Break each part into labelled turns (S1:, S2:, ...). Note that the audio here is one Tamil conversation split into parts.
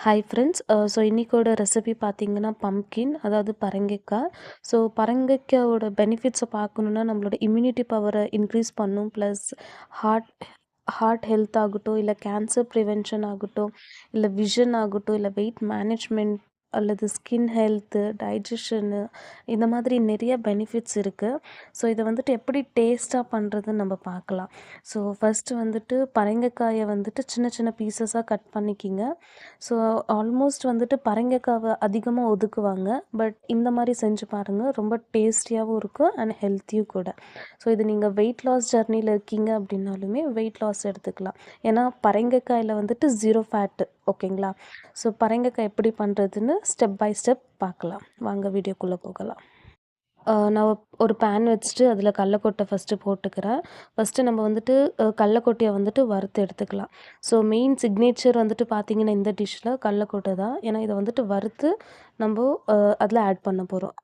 S1: Hi friends. ஸோ இன்னைக்கோட ரெசிபி பார்த்தீங்கன்னா பம்ப்கின், அதாவது பரங்கிக்காய். ஸோ பரங்கிக்காயோட பெனிஃபிட்ஸை பார்க்கணுன்னா நம்மளோட இம்யூனிட்டி பவரை இன்க்ரீஸ் பண்ணும். ப்ளஸ் ஹார்ட் ஹார்ட் ஹெல்த் ஆகட்டும், இல்லை கேன்சர் ப்ரிவென்ஷன் ஆகட்டும், இல்லை விஷன் ஆகட்டும், இல்லை வெயிட் மேனேஜ்மெண்ட் அல்லது ஸ்கின் ஹெல்த்து, டைஜஷனு, இந்த மாதிரி நிறைய பெனிஃபிட்ஸ் இருக்குது. ஸோ இதை வந்துட்டு எப்படி டேஸ்ட்டாக பண்ணுறதுன்னு நம்ம பார்க்கலாம். ஸோ ஃபஸ்ட்டு வந்துட்டு பரங்கிக்காயை வந்துட்டு சின்ன சின்ன பீசஸாக கட் பண்ணிக்கிங்க. ஸோ ஆல்மோஸ்ட் வந்துட்டு பரங்கிக்காவை அதிகமாக ஒதுக்குவாங்க. பட் இந்த மாதிரி செஞ்சு பாருங்கள், ரொம்ப டேஸ்டியாகவும் இருக்கும் அண்ட் ஹெல்த்தியும் கூட. ஸோ இது நீங்கள் வெயிட் லாஸ் ஜர்னியில் இருக்கீங்க அப்படின்னாலுமே வெயிட் லாஸ் எடுத்துக்கலாம். ஏன்னா பரங்கிக்காயில் வந்துட்டு 0 ஃபேட்டு. ஓகேங்களா? ஸோ பரங்கிக்காய் எப்படி பண்ணுறதுன்னு ஸ்டெப் பை ஸ்டெப் பார்க்கலாம். வாங்க வீடியோக்குள்ளே போகலாம். நான் ஒரு பேன் வச்சுட்டு அதில் கடலக்கொட்டை ஃபஸ்ட்டு போட்டுக்கிறேன். ஃபஸ்ட்டு நம்ம வந்துட்டு கடலக்கொட்டையை வந்துட்டு வறுத்து எடுத்துக்கலாம். ஸோ மெயின் சிக்னேச்சர் வந்துட்டு பார்த்திங்கன்னா இந்த டிஷ்ஷில் கடலக்கொட்டை தான். ஏன்னா இதை வந்துட்டு வறுத்து நம்ம அதில் ஆட் பண்ண போகிறோம்.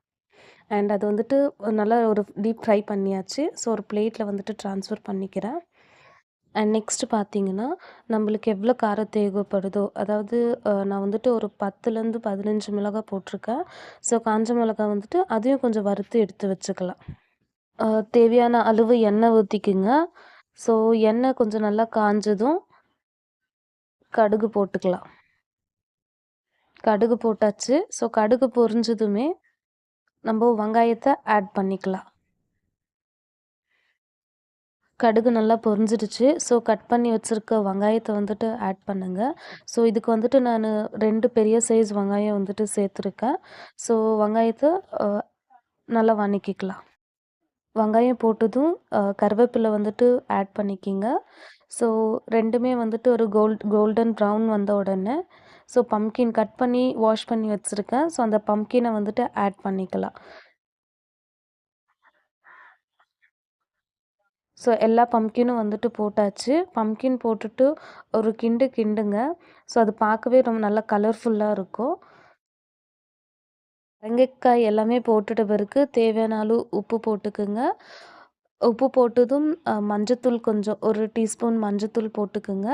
S1: அண்ட் அது வந்துட்டு நல்லா ஒரு டீப் ஃப்ரை பண்ணியாச்சு. ஸோ ஒரு பிளேட்டில் வந்துட்டு ட்ரான்ஸ்ஃபர் பண்ணிக்கிறேன். அண்ட் நெக்ஸ்ட்டு பார்த்தீங்கன்னா, நம்மளுக்கு எவ்வளோ காரம் தேவைப்படுதோ, அதாவது நான் வந்துட்டு ஒரு 10லேருந்து 15 மிளகாய் போட்டிருக்கேன். ஸோ காஞ்ச மிளகா வந்துட்டு அதையும் கொஞ்சம் வறுத்து எடுத்து வச்சுக்கலாம். தேவையான அளவு எண்ணெய் ஊற்றிக்குங்க. ஸோ எண்ணெய் கொஞ்சம் நல்லா காஞ்சதும் கடுகு போட்டுக்கலாம். கடுகு போட்டாச்சு. ஸோ கடுகு பொரிஞ்சதுமே நம்ம வெங்காயத்தை ஆட் பண்ணிக்கலாம். கடுகு நல்லா பொரிஞ்சிடுச்சு. ஸோ கட் பண்ணி வச்சுருக்க வெங்காயத்தை வந்துட்டு ஆட் பண்ணுங்கள். ஸோ இதுக்கு வந்துட்டு நான் 2 பெரிய சைஸ் வெங்காயம் வந்துட்டு சேர்த்துருக்கேன். ஸோ வெங்காயத்தை நல்லா வதக்கிக்கலாம். வெங்காயம் போட்டதும் கருவேப்பிலை வந்துட்டு ஆட் பண்ணிக்கிங்க. ஸோ 2மே வந்துட்டு ஒரு கோல்டன் ப்ரவுன் வந்த உடனே ஸோ பம்ப்கின் கட் பண்ணி வாஷ் பண்ணி வச்சுருக்கேன். ஸோ அந்த பம்ப்கினை வந்துட்டு ஆட் பண்ணிக்கலாம். ஸோ எல்லா பம்ப்கினும் வந்துட்டு போட்டாச்சு. பம்ப்கின் போட்டுட்டு ஒரு கிண்டுங்க. ஸோ அது பார்க்கவே ரொம்ப நல்லா கலர்ஃபுல்லாக இருக்கும். பரங்கிக்காய் எல்லாமே போட்டுட்ட பிறகு தேவையான அளவு உப்பு போட்டுக்குங்க. உப்பு போட்டதும் மஞ்சத்தூள் கொஞ்சம் 1 டீஸ்பூன் மஞ்சத்தூள் போட்டுக்குங்க.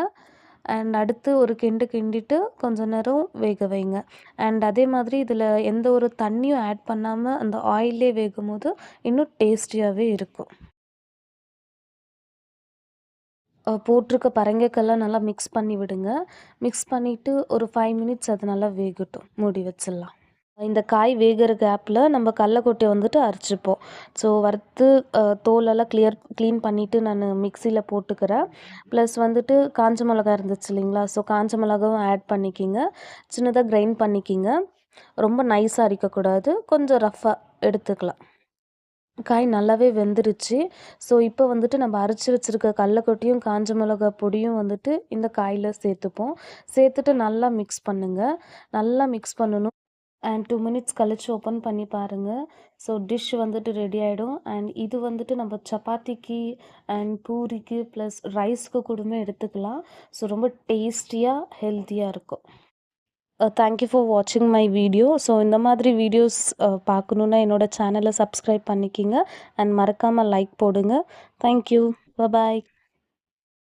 S1: அண்ட் அடுத்து ஒரு கிண்டிட்டு கொஞ்ச நேரம் வேக வைங்க. அண்ட் அதே மாதிரி இதில் எந்த ஒரு தண்ணியும் ஆட் பண்ணாமல் அந்த ஆயிலே வேகும்போது இன்னும் டேஸ்டியாகவே இருக்கும். போட்டிருக்க பரங்கிக்காய்லாம் நல்லா மிக்ஸ் பண்ணி விடுங்க. மிக்ஸ் பண்ணிவிட்டு ஒரு 5 மினிட்ஸ் அது நல்லா வேகட்டும். மூடி வச்சிடலாம். இந்த காய் வேகிற கேப்பில் நம்ம கடலக்கொட்டையை வந்துட்டு அரைச்சிப்போம். ஸோ வறுத்து தோலெல்லாம் க்ளீன் பண்ணிவிட்டு நான் மிக்சியில் போட்டுக்கிறேன். ப்ளஸ் வந்துட்டு காஞ்ச மிளகா இருந்துச்சு இல்லைங்களா? ஸோ காஞ்ச மிளகாவும் ஆட் பண்ணிக்கிங்க. சின்னதாக கிரைண்ட் பண்ணிக்கிங்க. ரொம்ப நைஸாக அரைக்கக்கூடாது. கொஞ்சம் ரஃப்பாக எடுத்துக்கலாம். காய் நல்லாவே வெந்துருச்சு. ஸோ இப்போ வந்துட்டு நம்ம அரைச்சி வச்சுருக்க கடலக்கொட்டையும் காஞ்ச மிளகா பொடியும் வந்துட்டு இந்த காயில் சேர்த்துப்போம். சேர்த்துட்டு நல்லா மிக்ஸ் பண்ணுங்கள். நல்லா மிக்ஸ் பண்ணணும். அண்ட் 2 மினிட்ஸ் கழிச்சு ஓப்பன் பண்ணி பாருங்கள். ஸோ டிஷ் வந்துட்டு ரெடி ஆகிடும். அண்ட் இது வந்துட்டு நம்ம சப்பாத்திக்கு அண்ட் பூரிக்கு ப்ளஸ் ரைஸ்க்கு கூடமே எடுத்துக்கலாம். ஸோ ரொம்ப டேஸ்டியாக ஹெல்த்தியாக இருக்கும். தேங்க் யூ ஃபார் வாட்சிங் மை வீடியோ. ஸோ இந்த மாதிரி வீடியோஸ் பார்க்கணுன்னா என்னோடய சேனலை சப்ஸ்கிரைப் பண்ணிக்கிங்க. அண்ட் மறக்காமல் லைக் போடுங்க. Thank you. பாய்.